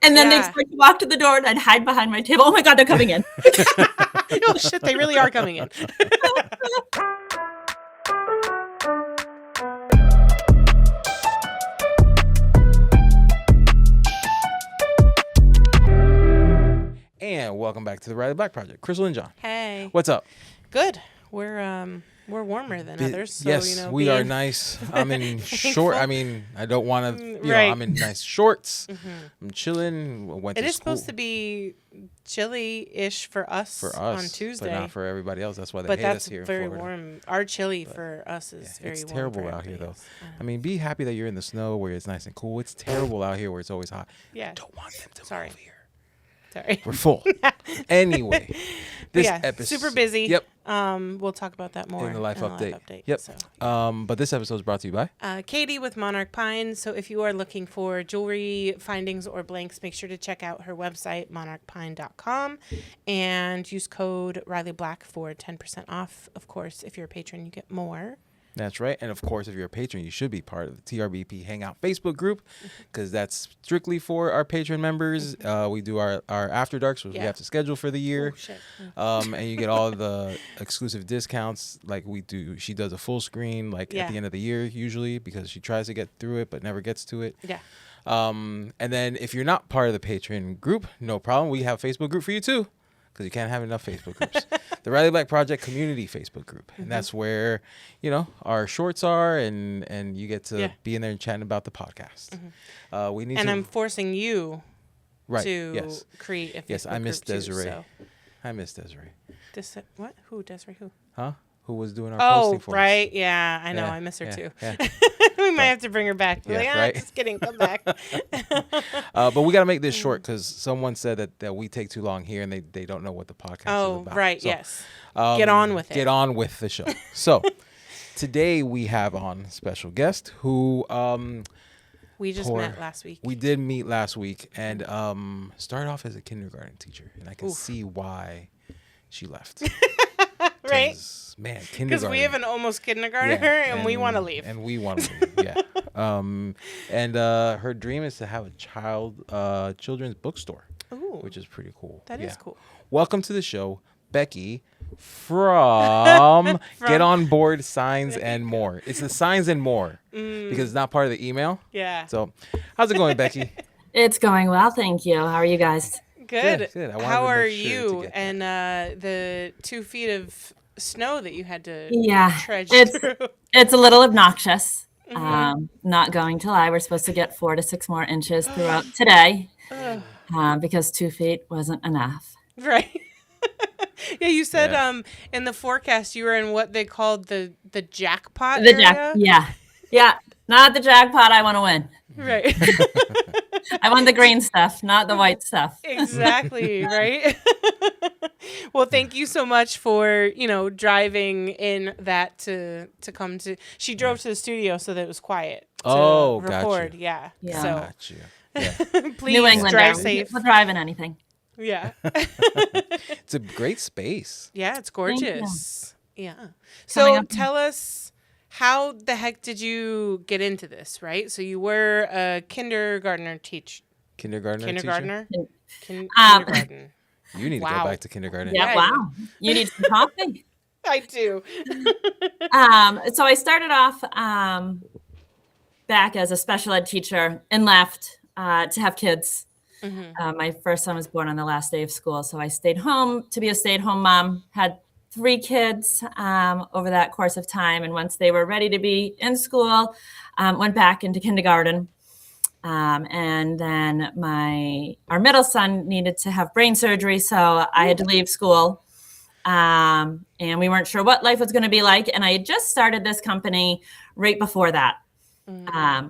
And then they'd start to walk to the door and I'd hide behind my table. Oh my God, they're coming in. Oh shit, they really are coming in. And welcome back to the Riley Black Project. Crystal and John. Hey. What's up? Good. We're warmer than others. So, yes, we are nice. I'm in short. I mean, I don't want to. You know, I'm in nice shorts. Mm-hmm. I'm chilling. Went to It is school. supposed to be chilly-ish for us on Tuesday, but not for everybody else. That's why they hate us here. But that's very in Florida. warm. Our chilly for us is very warm. It's terrible out here, though. I mean, be happy that you're in the snow where it's nice and cool. It's terrible out here where it's always hot. Yeah. I don't want them to move here. Sorry. We're full. Anyway, this episode. Super busy. Yep. We'll talk about that more in the life update. Yep. So, but this episode is brought to you by Katie with Monarch Pine. So if you are looking for jewelry findings or blanks, make sure to check out her website, monarchpine.com, and use code Riley Black for 10% off. Of course, if you're a patron, you get more. That's right. And of course, if you're a patron, you should be part of the TRBP Hangout Facebook group because that's strictly for our patron members. We do our After Darks, which we have to schedule for the year. And you get all of the exclusive discounts like we do. She does a full screen at the end of the year usually because she tries to get through it but never gets to it. Yeah. And then if you're not part of the patron group, no problem. We have a Facebook group for you too. Because you can't have enough Facebook groups. The Riley Black Project Community Facebook group. And that's where, our shorts are and you get to be in there and chatting about the podcast. I'm forcing you to create a Facebook Yes, I miss group Desiree. Too, so. I miss Desiree. What? Who? Desiree who? Huh? Who was doing our posting for us. Oh, right. Yeah, I know. I miss her too. Yeah. We might have to bring her back. Right? Just kidding. Come back. But we got to make this short because someone said that we take too long here and they don't know what the podcast is about. Oh, right. So, yes. Get on with it. Get on with the show. So today we have on a special guest who... we just met last week. We did meet last week and started off as a kindergarten teacher. And I can see why she left. Right? Man, kindergarten. Because we have an almost kindergartner and we want to leave. And we want to leave, yeah. Her dream is to have a children's bookstore, which is pretty cool. That is cool. Welcome to the show, Becky from Get On Board Signs and More. It's the Signs and More because it's not part of the email. Yeah. So how's it going, Becky? It's going well, thank you. How are you guys? Good. How are you? And the 2 feet of snow that you had to trudge through. It's a little obnoxious. Not going to lie. We're supposed to get 4 to 6 more inches throughout today because 2 feet wasn't enough. Right. Yeah, you said in the forecast you were in what they called the jackpot area. Yeah. Not the jackpot. I want to win. Right. I want the green stuff, not the white stuff. Exactly, right? Well, thank you so much for, driving in that to come to. She drove to the studio so that it was quiet. To record. Gotcha. Yeah. So Got you. Yeah. please New England drive safe. We're driving anything. Yeah. It's a great space. Yeah, it's gorgeous. Yeah. So tell us, how the heck did you get into this, right? So you were a kindergartner teacher. Kindergarten. Kindergarten. You need to go back to kindergarten. Yeah, wow. You need some coffee? I do. So I started off back as a special ed teacher and left to have kids. My first son was born on the last day of school, so I stayed home to be a stay-at-home mom, had 3 kids over that course of time. And once they were ready to be in school, went back into kindergarten. And then our middle son needed to have brain surgery, so I had to leave school. And we weren't sure what life was going to be like. And I had just started this company right before that.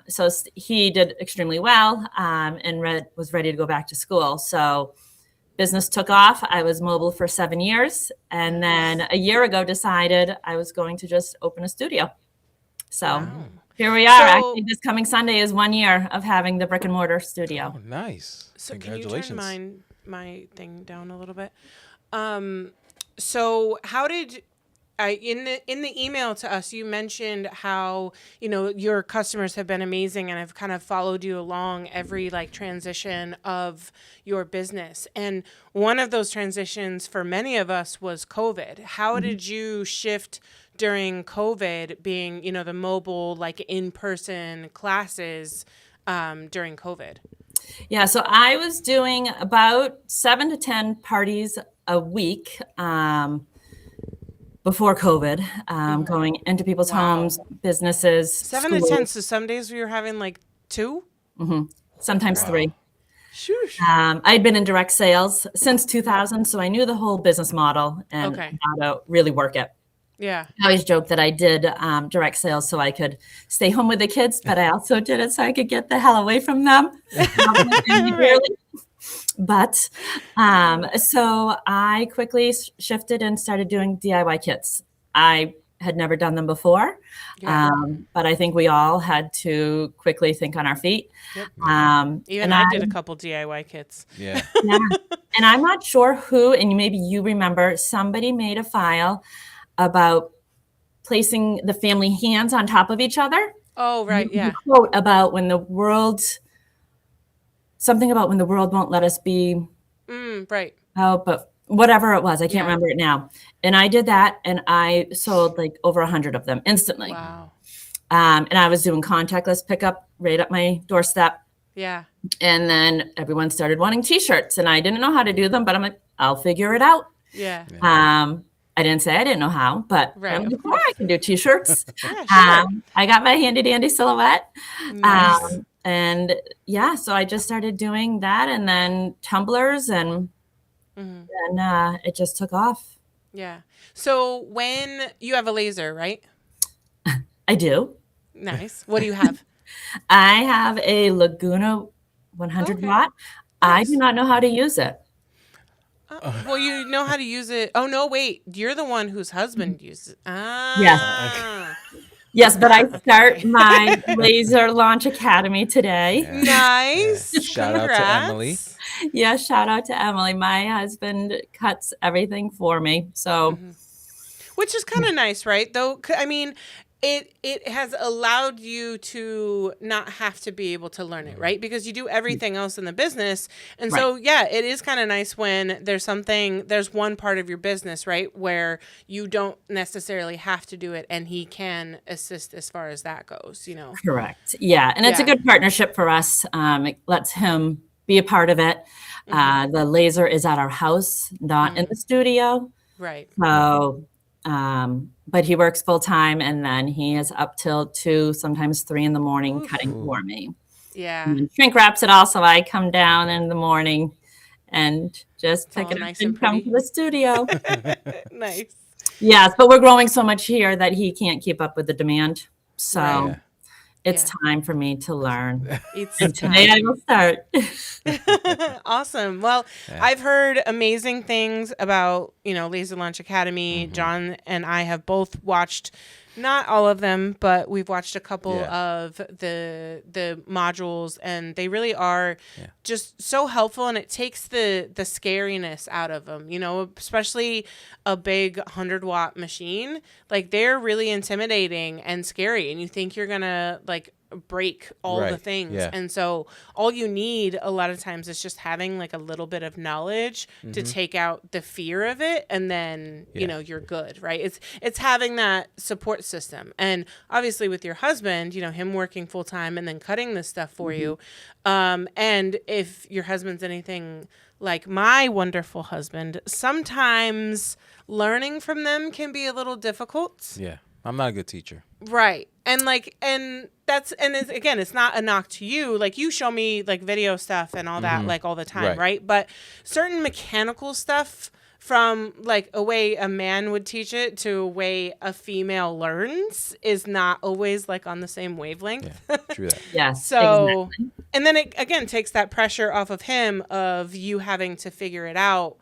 So he did extremely well and was ready to go back to school. So business took off. I was mobile for 7 years. And then a year ago decided I was going to just open a studio. So here we are. Actually, this coming Sunday is 1 year of having the brick-and-mortar studio. Oh, nice. So Congratulations. can you turn my thing down a little bit? So how did, in the email to us, you mentioned how, your customers have been amazing and have kind of followed you along every like transition of your business. And one of those transitions for many of us was COVID. How did you shift during COVID, being, the mobile, like in-person classes during COVID? Yeah, so I was doing about 7 to 10 parties a week before COVID, going into people's homes, businesses, 7 schools. to 10. So some days we were having like 2? Sometimes 3. Shoosh. I'd been in direct sales since 2000, so I knew the whole business model and how to really work it. Yeah. I always joke that I did direct sales so I could stay home with the kids, but I also did it so I could get the hell away from them. But so I quickly shifted and started doing DIY kits. I had never done them before, but I think we all had to quickly think on our feet. Yep. Even I did a couple DIY kits. Yeah. And I'm not sure who, and maybe you remember, somebody made a file about placing the family hands on top of each other. Oh, right. Yeah. Quote about something about when the world won't let us be. Right. Oh, but whatever it was, I can't remember it now. And I did that, and I sold like over 100 of them instantly. Wow. And I was doing contactless pickup right at my doorstep. Yeah. And then everyone started wanting T-shirts, and I didn't know how to do them, but I'm like, I'll figure it out. Yeah. I didn't say I didn't know how, but right, I can do T-shirts. Yeah, sure. I got my handy dandy silhouette. Nice. And so I just started doing that, and then tumblers, and it just took off. Yeah. So when you have a laser, right? I do. Nice. What do you have? I have a Laguna 100 watt. Nice. I do not know how to use it. Well, you know how to use it. Oh, no, wait. You're the one whose husband uses it. Yes. Yes, but I start my Laser Launch Academy today. Yeah. Nice. Yeah. Shout out to Emily. Yeah, shout out to Emily. My husband cuts everything for me. So, which is kind of nice, right? Though, I mean, it has allowed you to not have to be able to learn it, right? Because you do everything else in the business. And so, yeah, it is kind of nice when there's one part of your business, right, where you don't necessarily have to do it, and he can assist as far as that goes, Correct. Yeah. And it's a good partnership for us. It lets him be a part of it. The laser is at our house, not in the studio. Right. So, but he works full time, and then he is up till 2, sometimes 3 in the morning cutting for me. Yeah. And shrink wraps it all, so I come down in the morning and just pick it up and come to the studio. Nice. Yes, but we're growing so much here that he can't keep up with the demand. So it's time for me to learn. And today I will start. Awesome. Well, I've heard amazing things about, Laser Launch Academy. John and I have both watched, not all of them, but we've watched a couple of the modules, and they really are just so helpful, and it takes the scariness out of them, especially a big 100-watt machine. Like, they're really intimidating and scary, and you think you're going to break all the things. And so all you need a lot of times is just having a little bit of knowledge to take out the fear of it, and then you're good, right? It's having that support system. And obviously with your husband, him working full time and then cutting this stuff for you, and if your husband's anything like my wonderful husband, sometimes learning from them can be a little difficult. I'm not a good teacher. Right. And it's not a knock to you. You show me video stuff and all that all the time, right? But certain mechanical stuff, from a way a man would teach it to a way a female learns, is not always on the same wavelength. Yeah, true that. Yes. So, exactly. And then it again takes that pressure off of him of you having to figure it out,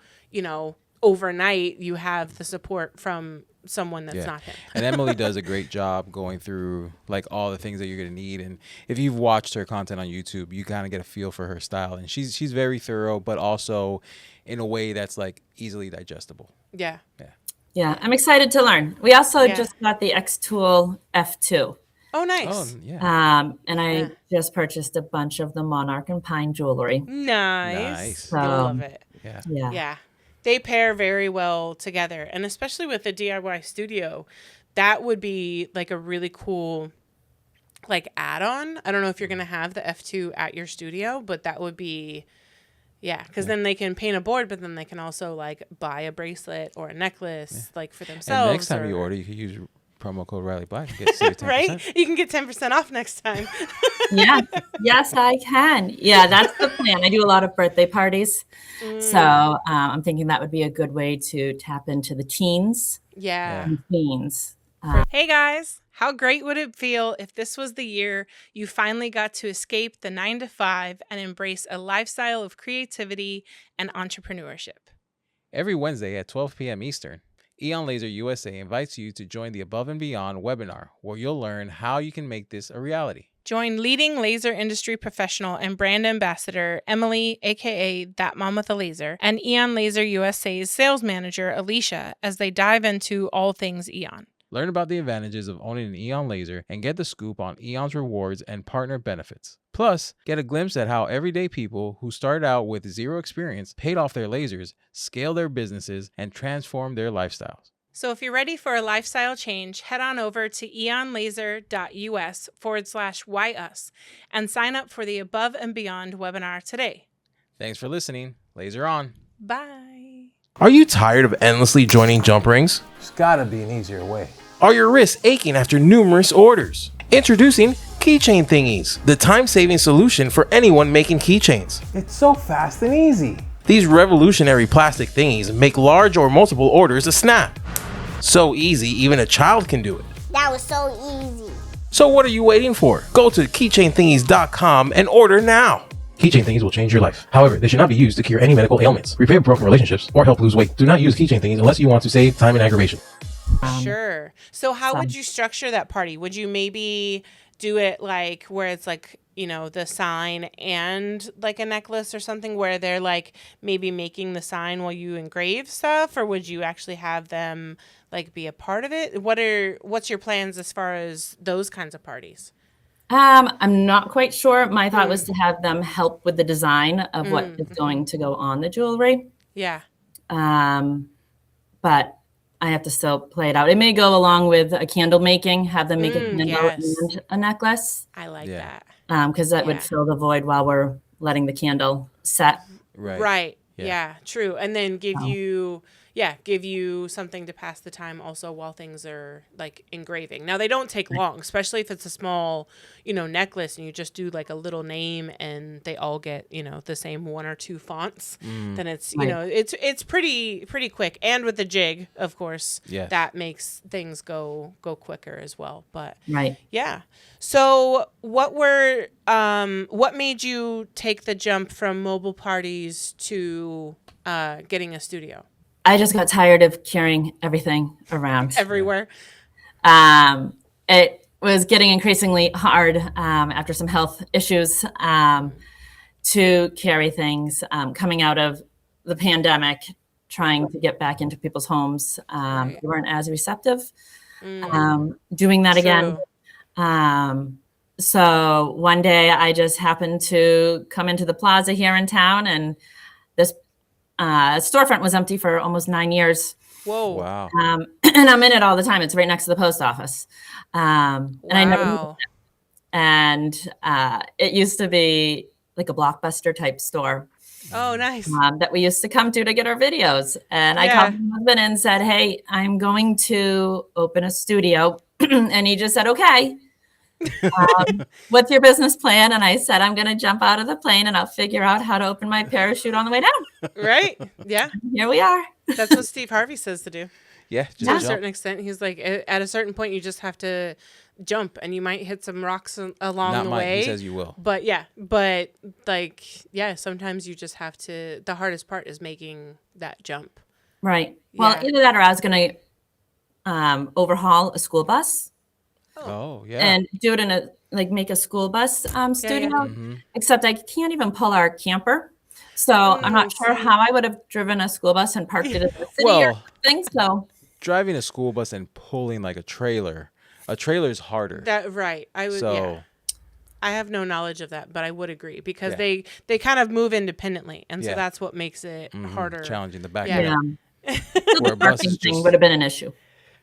overnight. You have the support from someone that's not him. And Emily does a great job going through all the things that you're going to need. And if you've watched her content on YouTube, you kind of get a feel for her style. And she's very thorough, but also in a way that's easily digestible. Yeah. Yeah, I'm excited to learn. We also just got the X Tool F2. Oh, nice. Oh, yeah. And I just purchased a bunch of the Monarch and Pine jewelry. Nice. So, You'll love it. Yeah. Yeah. They pair very well together. And especially with the DIY studio, that would be like a really cool like add-on. I don't know if you're going to have the F2 at your studio, but that would be because then they can paint a board, but then they can also like buy a bracelet or a necklace like for themselves. And next time you order, you can use promo code Riley Black and get saved 10%. Right? You can get 10% off next time. Yes, I can. Yeah, that's the plan. I do a lot of birthday parties. So I'm thinking that would be a good way to tap into the teens. And teens. Hey guys, how great would it feel if this was the year you finally got to escape the 9-to-5 and embrace a lifestyle of creativity and entrepreneurship? Every Wednesday at 12 p.m. Eastern, Eon Laser USA invites you to join the Above and Beyond webinar, where you'll learn how you can make this a reality. Join leading laser industry professional and brand ambassador Emily, aka That Mom with a Laser, and Eon Laser USA's sales manager Alicia as they dive into all things Eon. Learn about the advantages of owning an Eon Laser and get the scoop on Eon's rewards and partner benefits. Plus, get a glimpse at how everyday people who started out with zero experience paid off their lasers, scaled their businesses, and transformed their lifestyles. So if you're ready for a lifestyle change, head on over to eonlaser.us/why us and sign up for the Above and Beyond webinar today. Thanks for listening. Laser on. Bye. Are you tired of endlessly joining jump rings? There's gotta be an easier way. Are your wrists aching after numerous orders? Introducing Keychain Thingies, the time-saving solution for anyone making keychains. It's so fast and easy. These revolutionary plastic thingies make large or multiple orders a snap. So easy, even a child can do it. That was so easy. So what are you waiting for? Go to keychainthingies.com and order now. Keychain Thingies will change your life. However, they should not be used to cure any medical ailments, repair broken relationships, or help lose weight. Do not use Keychain Thingies unless you want to save time and aggravation. Sure. So how would you structure that party? Would you maybe do it like where it's like, you know, the sign and like a necklace or something where they're like maybe making the sign while you engrave stuff? Or would you actually have them like be a part of it? What's your plans as far as those kinds of parties? I'm not quite sure. My thought was to have them help with the design of what is going to go on the jewelry. Yeah. But I have to still play it out. It may go along with a candle making, have them make a candle and a necklace. I like that. Because that would fill the void while we're letting the candle set. Right. Yeah, true. And then give you something to pass the time also while things are like engraving. Now they don't take long, especially if it's a small, necklace and you just do like a little name and they all get, the same one or two fonts. Then it's, it's pretty quick. And with the jig, of course, that makes things go quicker as well. But yeah. So what made you take the jump from mobile parties to getting a studio? I just got tired of carrying everything around everywhere. It was getting increasingly hard after some health issues to carry things coming out of the pandemic, trying to get back into people's homes. We weren't as receptive doing that again. So one day I just happened to come into the plaza here in town, and this storefront was empty for almost 9 years. Whoa. Wow. And I'm in it all the time. It's right next to the post office. And I never moved it. And it used to be like a Blockbuster type store. Oh, nice. That we used to come to get our videos. And I called my husband and said, hey, I'm going to open a studio. And he just said, okay. What's your business plan? And I said, I'm going to jump out of the plane and I'll figure out how to open my parachute on the way down. Right. Yeah. Here we are. That's what Steve Harvey says to do. Yeah. To a certain extent. He's like, at a certain point, you just have to jump and you might hit some rocks along the way. He says you will. But sometimes you just have to, the hardest part is making that jump. Right. Well, either that or I was going to overhaul a school bus. Oh, yeah. And do it in make a school bus studio. Mm-hmm. Except I can't even pull our camper. So I'm not sure how I would have driven a school bus and parked it in the city or something. So driving a school bus and pulling like a trailer is harder. That right. I would. So Yeah. I have no knowledge of that, but I would agree because Yeah. they kind of move independently, and so Yeah. that's what makes it harder. challenging the back Yeah. end. Yeah. Where a bus Parking is thing just would have been an issue.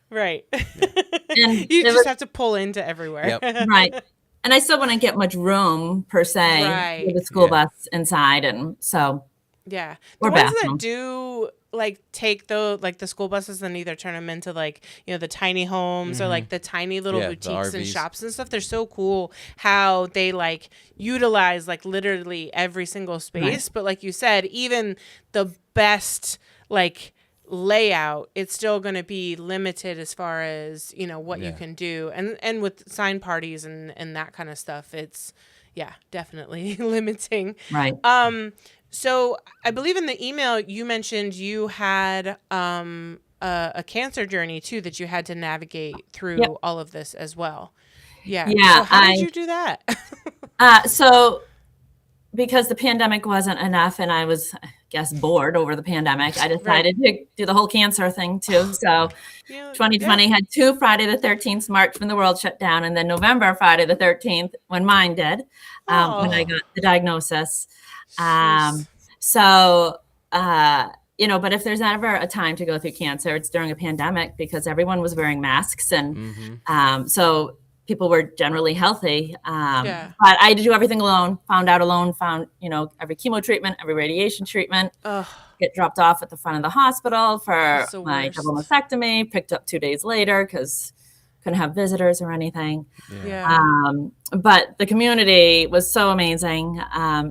Right. And You there just was- have to pull into everywhere. Yep. right. And I still wouldn't get much room per se Right. with the school Yeah. bus inside, and so Yeah. Or The ones that bathrooms. do like take the school buses and either turn them into like, the tiny homes or like the tiny little Yeah, the boutiques and RVs. shops and stuff. They're so cool how they like utilize like literally every single space. But like you said, even the best like layout, it's still going to be limited as far as, what you Yeah. can do. And with sign parties and that kind of stuff, it's definitely limiting. right. So I believe in the email you mentioned you had a cancer journey too that you had to navigate through Yep. all of this as well. Yeah. Yeah, So how did I- you do that? So because the pandemic wasn't enough and I was, I guess, bored over the pandemic, I decided to do the whole cancer thing too. So 2020 had 2 Friday the 13th, March when the world shut down, and then November Friday the 13th when mine did, when I got the diagnosis. So, but if there's ever a time to go through cancer, it's during a pandemic because everyone was wearing masks. And so people were generally healthy. But I had to do everything alone, found every chemo treatment, every radiation treatment, get dropped off at the front of the hospital for That's the my worst. double mastectomy, picked up 2 days later because couldn't have visitors or anything. But the community was so amazing.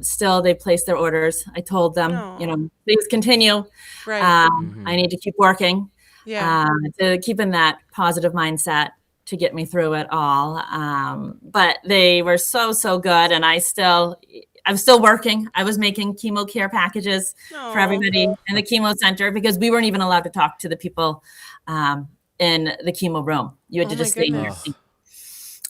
Still, they placed their orders. I told them, please continue. Right. I need to keep working Yeah. to keep in that positive mindset to get me through it all. But they were so, so good. And I'm still working. I was making chemo care packages for everybody in the chemo center because we weren't even allowed to talk to the people in the chemo room. You had to Oh just my stay in your goodness. seat.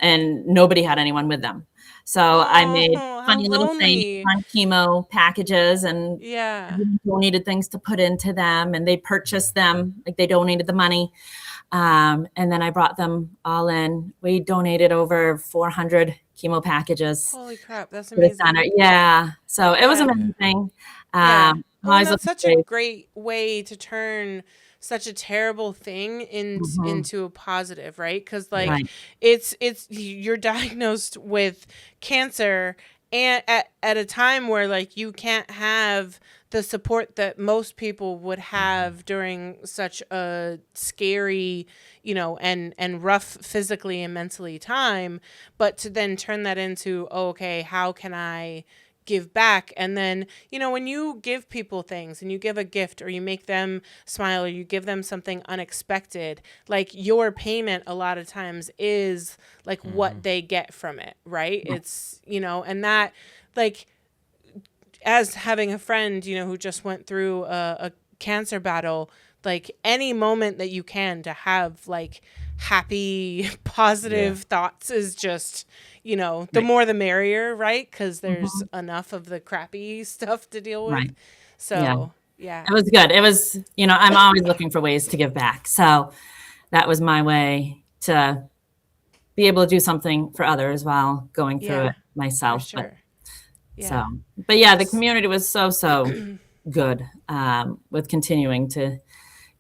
And nobody had anyone with them. So I made how funny little lonely. things on chemo packages and Yeah. donated things to put into them, and they purchased them, like they donated the money. And then I brought them all in. We donated over 400 chemo packages Holy crap. That's to the amazing. center. Yeah. So it was Yeah. amazing. Yeah. Well, I and was that's looking such a great. great way to turn such a terrible thing into a positive, right? Because like Right. it's you're diagnosed with cancer and at a time where like you can't have the support that most people would have during such a scary, and rough physically and mentally time, but to then turn that into, okay, how can I give back? And then, when you give people things and you give a gift or you make them smile or you give them something unexpected, like your payment a lot of times is like what they get from it, right? It's, and that like as having a friend, who just went through a cancer battle, like any moment that you can to have like happy, positive thoughts is just, the more the merrier, right? Because there's enough of the crappy stuff to deal with. Right. So, yeah. It was good. It was, I'm always looking for ways to give back. So that was my way to be able to do something for others while going through Yeah, it myself. For sure. But yeah, the community was so, so good with continuing to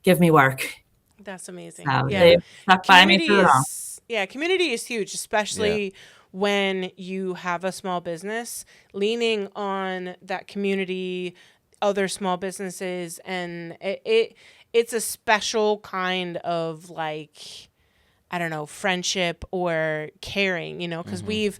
give me work. That's amazing. So Yeah. they stuck by me through it all. Community is huge, especially when you have a small business. Leaning on that community, other small businesses, and it's a special kind of like, I don't know, friendship or caring, because we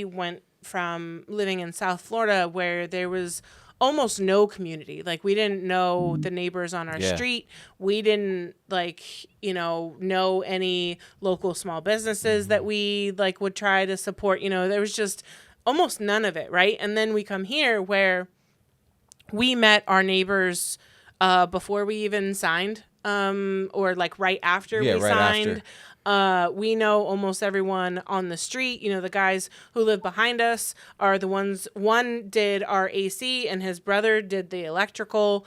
went from living in South Florida where there was almost no community. Like we didn't know the neighbors on our street. We didn't know any local small businesses that we like would try to support. There was just almost none of it. Right. And then we come here where we met our neighbors before we even signed, or like right after we right signed. We know almost everyone on the street. You know, the guys who live behind us are the ones, one did our AC and his brother did the electrical.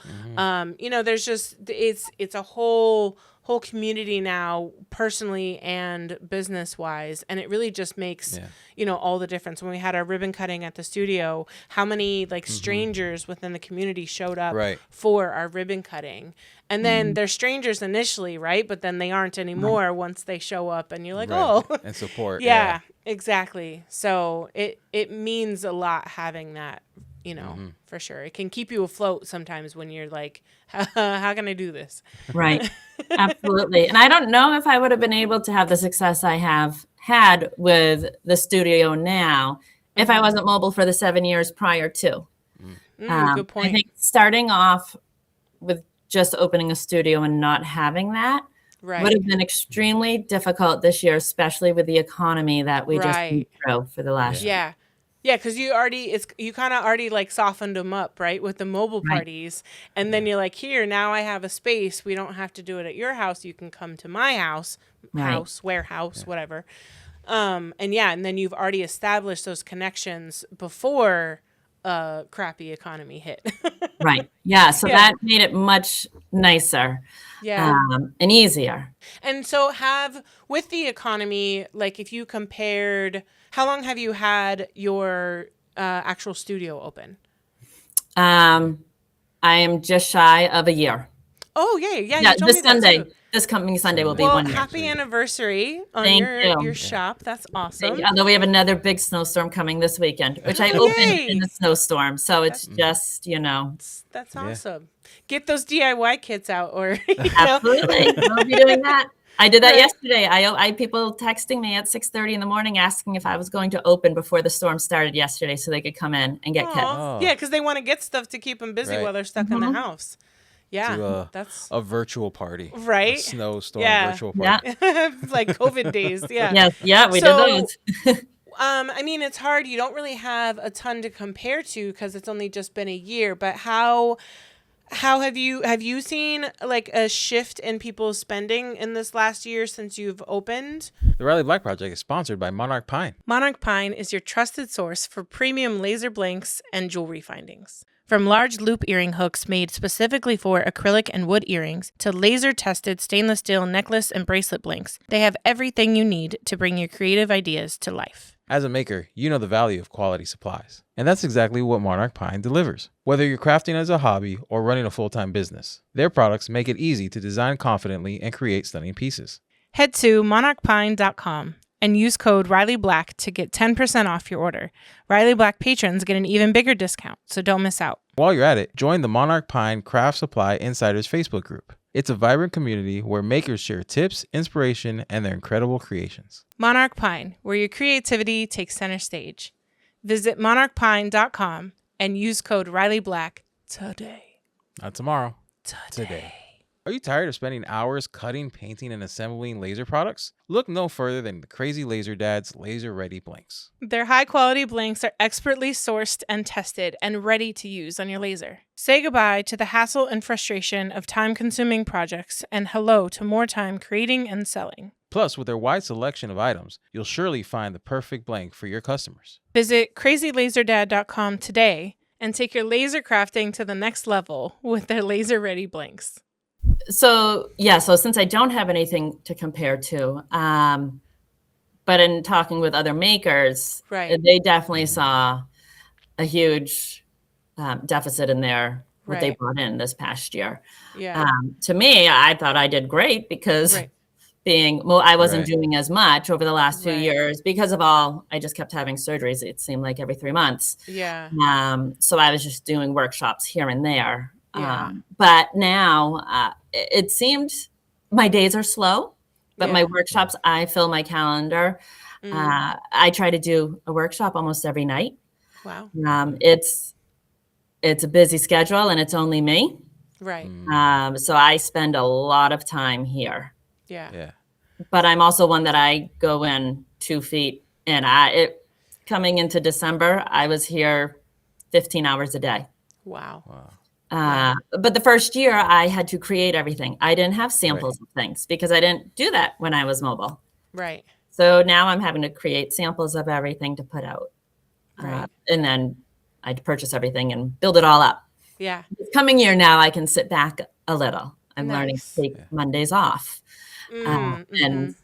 You know, there's just, it's a whole community now, personally and business wise. And it really just makes, you know, all the difference. When we had our ribbon cutting at the studio, how many like strangers within the community showed up for our ribbon cutting. And then they're strangers initially, right? But then they aren't anymore once they show up and you're like, oh. And support. Yeah, exactly. So it means a lot having that, you know, for sure. It can keep you afloat sometimes when you're like, how can I do this? Right. Absolutely. And I don't know if I would have been able to have the success I have had with the studio now if I wasn't mobile for the 7 years prior to. Good point. I think starting off with just opening a studio and not having that would have been extremely difficult this year, especially with the economy that we just went through for the last year. Yeah, because you kind of already like softened them up, right, with the mobile parties. And then you're like, here, now I have a space. We don't have to do it at your house. You can come to my house, warehouse, whatever. And then you've already established those connections before crappy economy hit. Right. Yeah. So that made it much nicer and easier. And so with the economy, like if you compared, how long have you had your actual studio open? I am just shy of a year. Oh, yeah. You told this me Sunday. That too. This coming Sunday will be 1 year. Happy anniversary on Thank your shop. That's awesome. Although we have another big snowstorm coming this weekend, which I opened in the snowstorm. So it's just, you know. That's awesome. Get those DIY kits out or, Absolutely. We'll be doing that. I did that yesterday. I people texting me at 6:30 in the morning asking if I was going to open before the storm started yesterday so they could come in and get kits. Yeah, because they want to get stuff to keep them busy while they're stuck in the house. Yeah, that's a virtual party, right? A snowstorm virtual Yeah. party, like COVID days. Yeah, we did those. I mean, it's hard. You don't really have a ton to compare to because it's only just been a year. But how have you seen like a shift in people's spending in this last year since you've opened? The Riley Black Project is sponsored by Monarch Pine. Monarch Pine is your trusted source for premium laser blanks and jewelry findings. From large loop earring hooks made specifically for acrylic and wood earrings to laser-tested stainless steel necklace and bracelet blanks, they have everything you need to bring your creative ideas to life. As a maker, you know the value of quality supplies. And that's exactly what Monarch Pine delivers. Whether you're crafting as a hobby or running a full-time business, their products make it easy to design confidently and create stunning pieces. Head to monarchpine.com and use code RileyBlack to get 10% off your order. Riley Black patrons get an even bigger discount, so don't miss out. While you're at it, join the Monarch Pine Craft Supply Insiders Facebook group. It's a vibrant community where makers share tips, inspiration, and their incredible creations. Monarch Pine, where your creativity takes center stage. Visit monarchpine.com and use code RileyBlack today. Not tomorrow. Today. Are you tired of spending hours cutting, painting, and assembling laser products? Look no further than the Crazy Laser Dad's Laser Ready Blanks. Their high-quality blanks are expertly sourced and tested and ready to use on your laser. Say goodbye to the hassle and frustration of time-consuming projects and hello to more time creating and selling. Plus, with their wide selection of items, you'll surely find the perfect blank for your customers. Visit crazylaserdad.com today and take your laser crafting to the next level with their Laser Ready Blanks. So since I don't have anything to compare to, but in talking with other makers, they definitely saw a huge deficit in what they brought in this past year. Yeah. To me, I thought I did great because I wasn't doing as much over the last 2 years because of I just kept having surgeries. It seemed like every 3 months. Yeah. So I was just doing workshops here and there. Yeah. But now it seemed my days are slow, but my workshops, I fill my calendar. I try to do a workshop almost every night. Wow. It's a busy schedule and it's only me. Right. So I spend a lot of time here. Yeah. But I'm also one that I go in 2 feet in. Coming into December, I was here 15 hours a day. Wow. But the first year I had to create everything. I didn't have samples of things because I didn't do that when I was mobile. Right. So now I'm having to create samples of everything to put out. Right. And then I'd purchase everything and build it all up. Yeah. This coming year now, I can sit back a little. I'm learning Nice. to take Mondays off. And,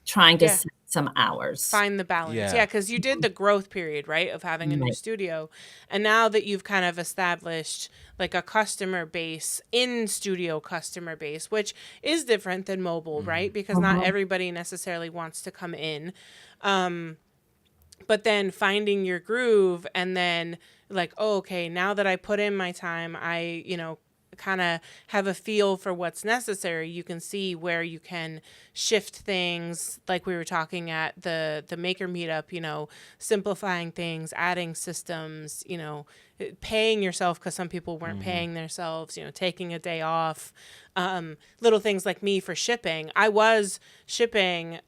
trying to Yeah. set some hours. Find the balance. Yeah, because you did the growth period, right, of having a new studio. And now that you've kind of established like a customer base, in-studio customer base, which is different than mobile, right? Because not everybody necessarily wants to come in. But then finding your groove and then like, oh, okay, now that I put in my time, I, kind of have a feel for what's necessary. You can see where you can shift things, like we were talking at the maker meetup, simplifying things, adding systems, paying yourself because some people weren't paying themselves, taking a day off, little things like me for shipping. I was shipping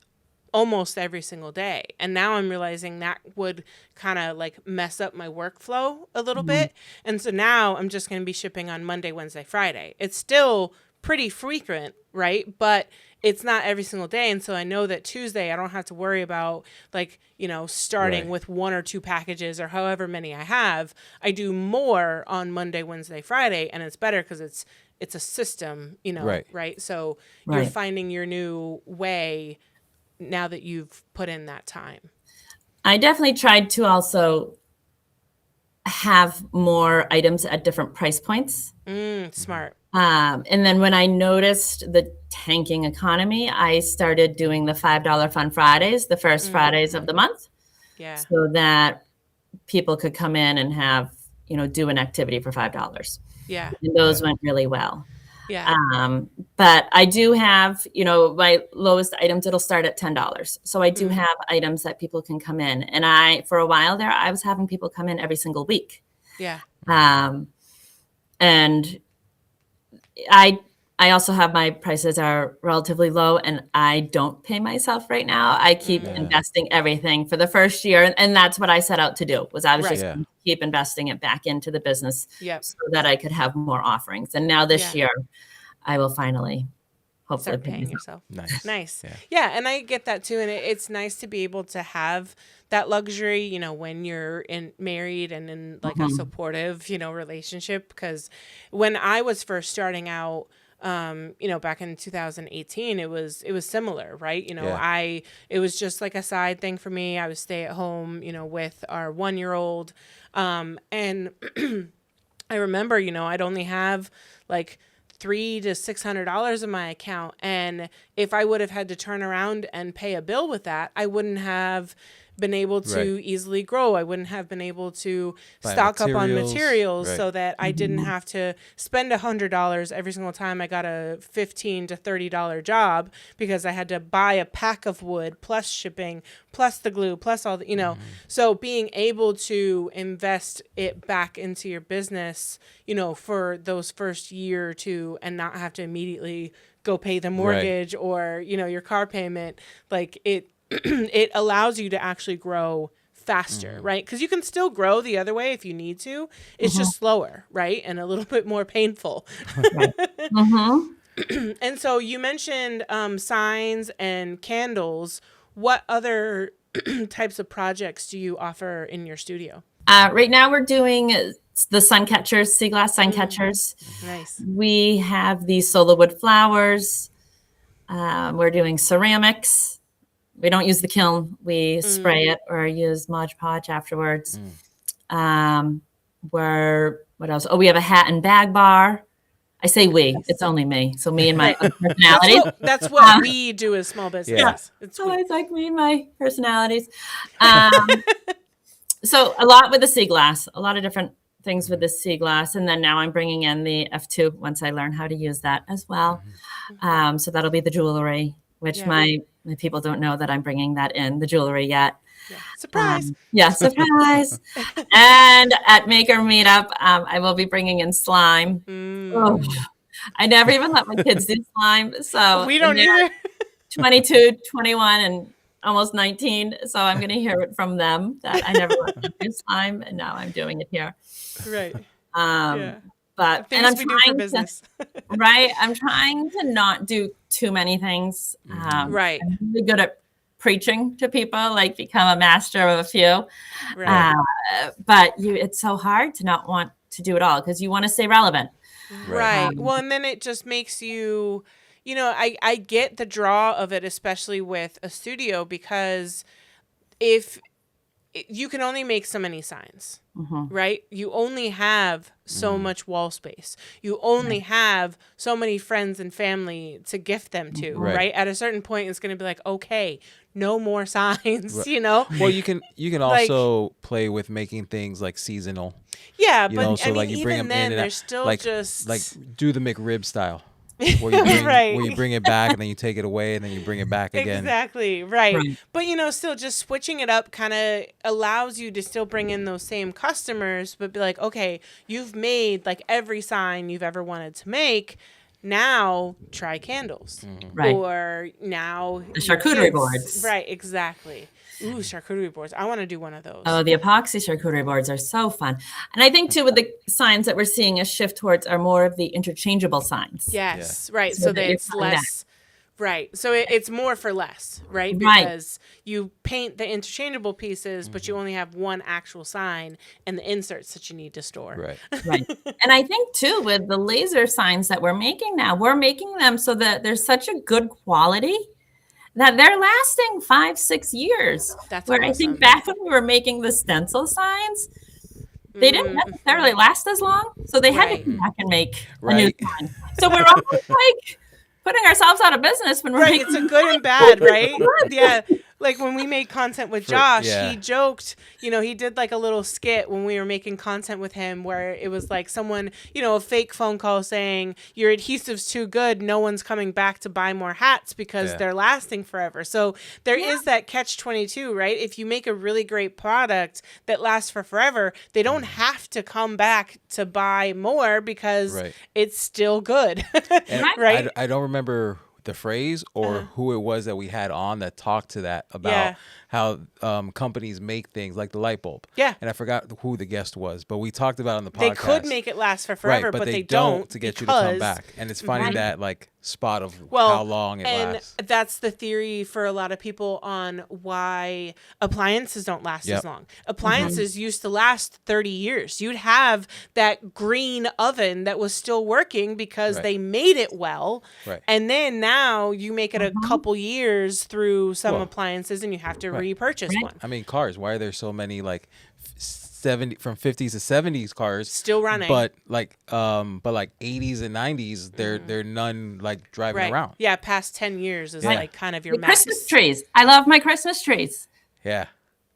almost every single day. And now I'm realizing that would kind of like mess up my workflow a little bit. And so now I'm just going to be shipping on Monday, Wednesday, Friday. It's still pretty frequent, right? But it's not every single day. And so I know that Tuesday I don't have to worry about like, starting with 1 or 2 packages or however many I have. I do more on Monday, Wednesday, Friday, and it's better because it's a system, right? So you're finding your new way now that you've put in that time. I definitely tried to also have more items at different price points. Smart. And then when I noticed the tanking economy, I started doing the $5 Fun Fridays, the first Fridays of the month. Yeah. So that people could come in and have, do an activity for $5. Yeah. And those went really well. Yeah. But I do have, my lowest items, it'll start at $10. So I do have items that people can come in. And for a while there, I was having people come in every single week. Yeah. And I also have my prices are relatively low and I don't pay myself right now. I keep investing everything for the first year. And that's what I set out to do was I was just going to keep investing it back into the business so that I could have more offerings. And now this year I will finally hopefully start paying yourself. Nice. Yeah. Yeah. And I get that too. And it's nice to be able to have that luxury, when you're married and in like a supportive, relationship. Because when I was first starting out, back in 2018, it was similar, right? It was just like a side thing for me. I was stay at home, with our 1-year-old. And I remember, I'd only have like $300 to $600 in my account. And if I would have had to turn around and pay a bill with that, I wouldn't have been able to easily grow. I wouldn't have been able to stock up on materials so that I didn't have to spend $100 every single time I got a $15 to $30 job because I had to buy a pack of wood plus shipping, plus the glue, plus all the, so being able to invest it back into your business, for those first year or two and not have to immediately go pay the mortgage or, your car payment, like it allows you to actually grow faster, right? Because you can still grow the other way if you need to. It's just slower, right? And a little bit more painful. And so you mentioned signs and candles. What other types of projects do you offer in your studio? Right now we're doing the sun catchers, sea glass sun catchers. Nice. We have the solar wood flowers. We're doing ceramics. We don't use the kiln. We spray it or use Mod Podge afterwards. What else? Oh, we have a hat and bag bar. I say we. It's only me. So me and my personalities. That's what we do as small business. Yeah. It's always like me and my personalities. So a lot with the sea glass. A lot of different things with the sea glass. And then now I'm bringing in the F2 once I learn how to use that as well. So that'll be the jewelry, which my people don't know that I'm bringing that in, the jewelry yet. Surprise. Surprise. And at Maker Meetup, I will be bringing in slime. Oh, I never even let my kids do slime. So we don't either. 22, 21, and almost 19. So I'm going to hear it from them that I never let them do slime. And now I'm doing it here. Right. But but Things and I'm we do for trying business. right? I'm trying to not do too many things. Right. I'm really good at preaching to people, like become a master of a few. Right. But it's so hard to not want to do it all because you want to stay relevant. Right. Well, and then it just makes you, I get the draw of it, especially with a studio, because if you can only make so many signs, right? You only have so much wall space. You only have so many friends and family to gift them to, right? At a certain point, it's going to be like, okay, no more signs, Well, you can also play with making things like seasonal. Yeah, You but know, so I mean, like you bring even them in then, and there's still like do the McRib style. Where you bring, Right. where you bring it back and then you take it away and then you bring it back again. Exactly, right. But still just switching it up kind of allows you to still bring in those same customers, but be like, okay, you've made like every sign you've ever wanted to make. Now try candles. Right. Or now The charcuterie boards. Right, exactly. Ooh, charcuterie boards. I want to do one of those. Oh, the epoxy charcuterie boards are so fun. And I think too with the signs that we're seeing a shift towards are more of the interchangeable signs. Yes, right. So So that that you're it's coming back. less. Right. So it's more for less, right? Right. Because you paint the interchangeable pieces, but you only have one actual sign and the inserts that you need to store. Right. Right. And I think too with the laser signs that we're making now, we're making them so that there's such a good quality that they're lasting 5-6 years. That's where I awesome. think back when we were making the stencil signs, they didn't necessarily last as long. So they had to Right. come back and make a new Right. sign. So we're almost like putting ourselves out of business when we're Right, making it's a good and bad, right? Yeah, like when we made content with Josh, he joked, he did like a little skit when we were making content with him where it was like someone, a fake phone call saying, your adhesive's too good, no one's coming back to buy more hats because they're lasting forever. So there is that catch-22, right? If you make a really great product that lasts for forever, they don't have to come back to buy more because it's still good, right? I don't remember the phrase or who it was that we had on that talked to that about how companies make things like the light bulb. Yeah. And I forgot who the guest was, but we talked about it on the podcast. They could make it last for forever, right, but they don't don't to get you to come back. And it's finding that like spot of how long it lasts. And that's the theory for a lot of people on why appliances don't last as long. Appliances used to last 30 years. You'd have that green oven that was still working because they made it well. Right. And then now you make it a couple years through some appliances and you have to repurchase one. I mean, cars. Why are there so many like 70 from 50s to 70s cars Still running. but like 80s and 90s they're none like driving around. Yeah, past 10 years is like kind of your the max. Christmas trees. I love my Christmas trees. Yeah.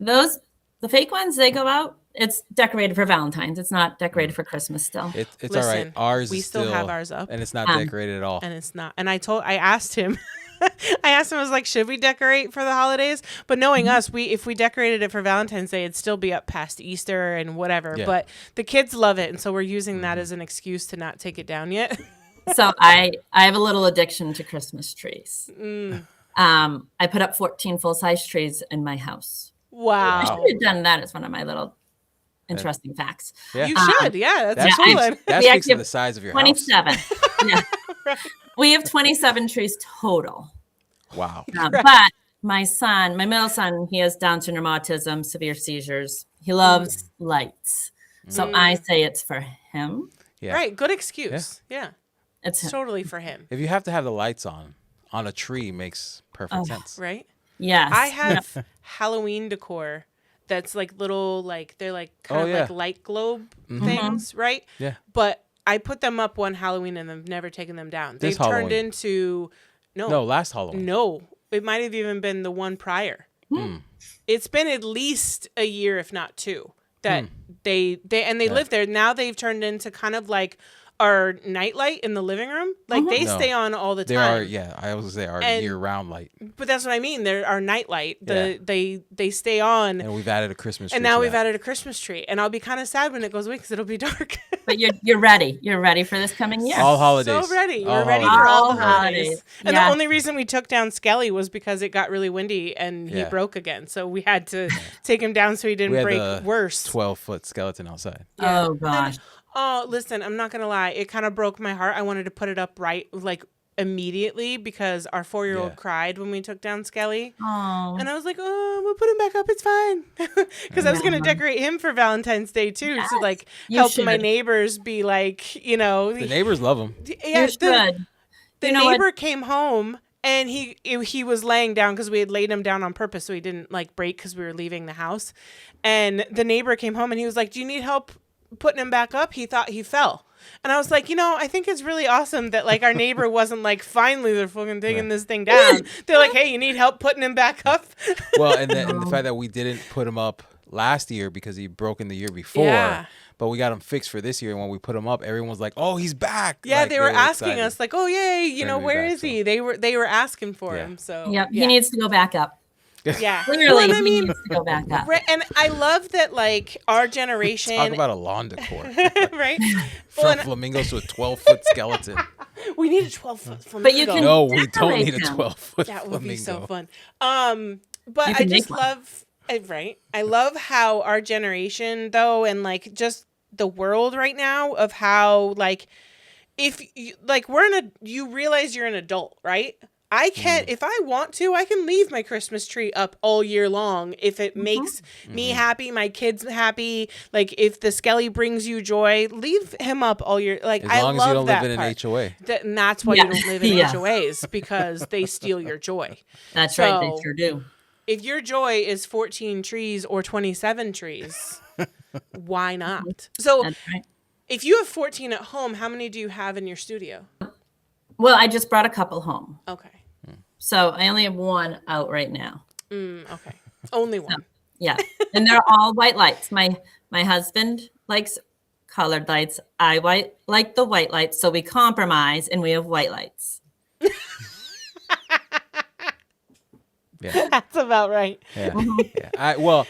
Those, the fake ones, they go out. It's decorated for Valentine's. It's not decorated for Christmas still. It's Listen, all right. Ours we is still have ours up. and it's not decorated at all. And it's not. And I asked him, I was like, should we decorate for the holidays? But knowing us, if we decorated it for Valentine's Day, it'd still be up past Easter and whatever. Yeah. But the kids love it. And so we're using that as an excuse to not take it down yet. So I have a little addiction to Christmas trees. I put up 14 full-size trees in my house. Wow. I should have done that as one of my little interesting facts. Yeah. You should. Yeah, that's That cool. speaks, that We speaks actually to the size of your house. 27. Yeah. We have 27 trees total. Wow. But my middle son, he has Down syndrome, autism, severe seizures. He loves lights. So I say it's for him. Yeah. Right. Good excuse. Yeah. It's him. Totally for him. If you have to have the lights on a tree makes perfect sense. Right. Yes. I have Halloween decor that's like little, like they're like kind of like light globe things, right? Yeah. But I put them up one Halloween and I've never taken them down. This They've turned Halloween. into No, last Halloween. No, it might have even been the one prior. It's been at least a year, if not two, that they live there. Now they've turned into kind of like our nightlight in the living room. Like they stay on all the They time. are, I was gonna say, our And- year-round light, But that's what I mean. They're our nightlight. Yeah. They stay on. and we've added a Christmas tree. And now to we've that. added a Christmas tree. And I'll be kind of sad when it goes away because it'll be dark. But you're ready. You're ready for this coming year. all holidays. So ready. All We're ready holidays. for all All the holidays. holidays. And Yeah. the only reason we took down Skelly was because it got really windy and he Yeah. broke again. So we had to take him down so he We didn't had break the worse. 12-foot skeleton outside. Oh gosh. Oh, listen, I'm not gonna lie. It kind of broke my heart. I wanted to put it up right like immediately because our 4-year-old cried when we took down Skelly. Oh. And I was like, oh, we'll put him back up. It's fine. Because I was going to decorate him for Valentine's Day, too. Yes, to, like, help my neighbors be like, you know. The neighbors love him. Yeah, the neighbor what? came home, and he was laying down because we had laid him down on purpose so he didn't, like, break because we were leaving the house. And the neighbor came home, and he was like, do you need help putting him back up? He thought he fell. And I was like, you know, I think it's really awesome that, like, our neighbor wasn't like, finally, they're fucking taking this thing down. They're like, hey, you need help putting him back up? Well, and the fact that we didn't put him up last year because he broke in the year before, but we got him fixed for this year. And when we put him up, everyone was like, oh, he's back. Yeah, like, they were asking excited. us, like, oh, yay, you know, where is he? They were asking for him. So Yep, he needs to go back up. Yeah. Clearly, he needs to go back up. And I love that, like, our generation. Talk about a lawn decor. Right? From flamingos to a 12-foot skeleton. We need a 12-foot flamingo. But you can No, we don't decorate need a them. 12-foot That flamingo. would be so fun. But You I can just make one. love, right? I love how our generation, though, and, like, just the world right now of how, like, if you, like, you realize you're an adult, right? I can't, if I want to, I can leave my Christmas tree up all year long if it makes me happy, my kids happy. Like, if the Skelly brings you joy, leave him up all year. Like, As I long love as you don't that live in part. an HOA. And that's why you don't live in HOAs, because they steal your joy. That's right, they sure do. If your joy is 14 trees or 27 trees, why not? So That's right. if you have 14 at home, how many do you have in your studio? Well, I just brought a couple home. Okay. So I only have one out right now. Okay. Only one. Yeah. And they're all white lights. My husband likes colored lights. I like the white lights. So we compromise and we have white lights. Yeah. That's about right. Yeah. Mm-hmm. Yeah. I won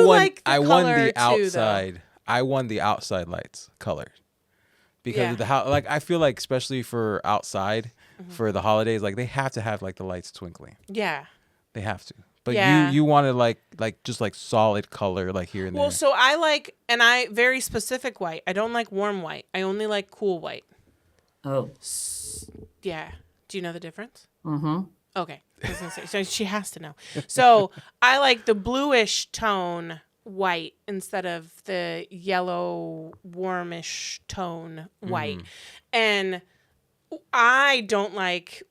like the I won color the too, though. outside. I won the outside lights colored. Because Yeah. of the how, like, I feel like especially for outside for the holidays, like, they have to have like the lights twinkling. Yeah. They have to. But Yeah. you wanted like just like solid color like here and Well, there. so I like, and I very specific white. I don't like warm white. I only like cool white. Oh. Yeah. Do you know the difference? Mm-hmm. Okay. I was gonna say, so she has to know. So I like the bluish tone white instead of the yellow warmish tone white. And I don't like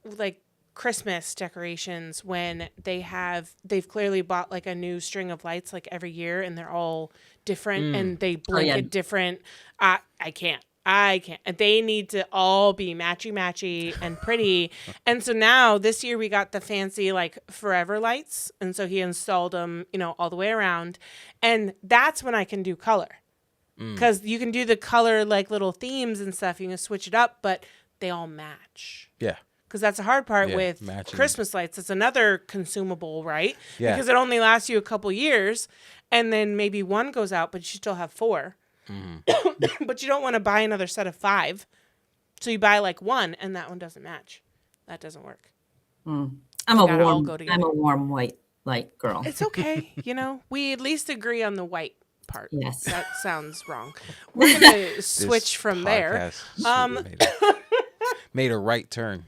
Christmas decorations when they've clearly bought like a new string of lights like every year and they're all different and they blink at different. I can't. And they need to all be matchy and pretty. And so now this year we got the fancy like forever lights. And so he installed them, you know, all the way around. And that's when I can do color. Because you can do the color like little themes and stuff. You can switch it up, but they all match. Yeah. Because that's the hard part Yeah, with matching. Christmas lights. It's another consumable, right? Yeah. Because it only lasts you a couple years. And then maybe one goes out, but you still have 4. But you don't want to buy another set of 5. So you buy like one and that one doesn't match. That doesn't work. I'm gotta all go together. a warm white light girl. It's okay. You know, we at least agree on the white part. Yes. That sounds wrong. We're going to switch from there. Podcast made a right turn.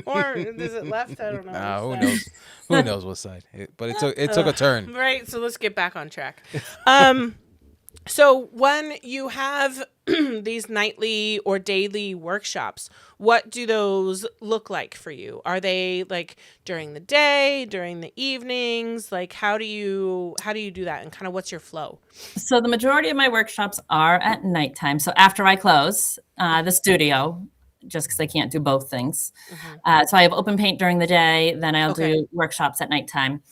Or is it left? I don't know. Who knows? Who knows what side? But it took a turn. Right. So let's get back on track. So when you have these nightly or daily workshops, what do those look like for you? Are they like during the day, during the evenings? Like how do you do that and kind of what's your flow? So the majority of my workshops are at nighttime. So after I close the studio, just because I can't do both things. So I have open paint during the day, then I'll do workshops at nighttime.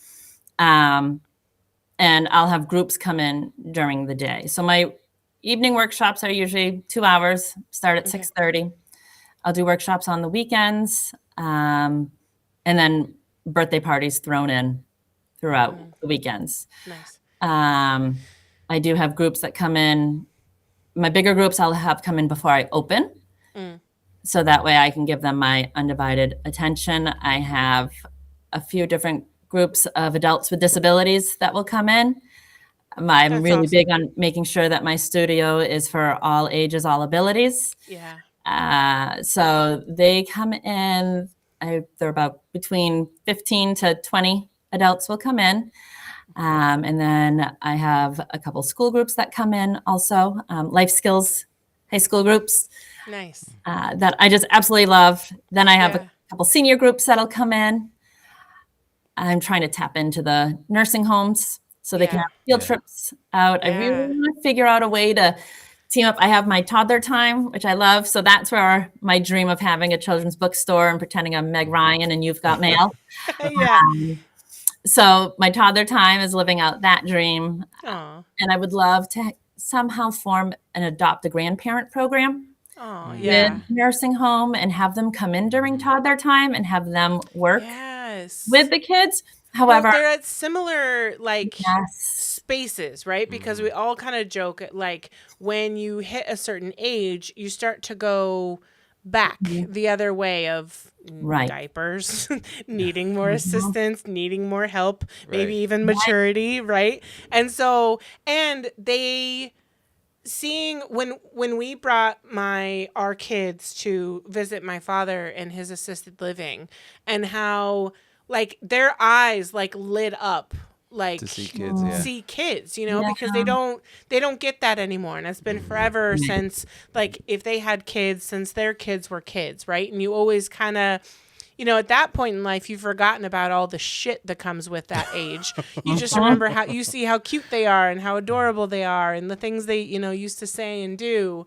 And I'll have groups come in during the day. So my evening workshops are usually 2 hours, start at 6:30. I'll do workshops on the weekends, and then birthday parties thrown in throughout the weekends. Nice. I do have groups that come in. My bigger groups I'll have come in before I open. So that way I can give them my undivided attention. I have a few different groups of adults with disabilities that will come in. I'm That's really awesome. big on making sure that my studio is for all ages, all abilities. Yeah. So they come in, they're about between 15 to 20 adults will come in. And then I have a couple school groups that come in also, life skills, high school groups Nice. that I just absolutely love. Then I have Yeah. a couple senior groups that'll come in. I'm trying to tap into the nursing homes so they can Yeah. have field Yeah. trips out. I really Yeah. want to figure out a way to team up. I have my toddler time, which I love. So that's where my dream of having a children's bookstore and pretending I'm Meg Ryan and You've Got Mail. Yeah. So my toddler time is living out that dream. Aw. And I would love to somehow form an adopt a grandparent program Oh, with yeah. nursing home and have them come in during toddler time and have them work Yes. with the kids. Well, However, they're at similar like yes, spaces, right? Because we all kind of joke at, like, when you hit a certain age, you start to go back the other way of Right. diapers, needing more assistance, needing more help, maybe Right. even maturity, right? And so, and they seeing when we brought our kids to visit my father in his assisted living, and how like their eyes like lit up like To see kids, yeah. see kids, you know, Yeah. because they don't get that anymore. And it's been forever since, like, if they had kids, since their kids were kids, right? And you always kind of, you know, at that point in life, you've forgotten about all the shit that comes with that age. You just remember how you see how cute they are and how adorable they are and the things they, you know, used to say and do.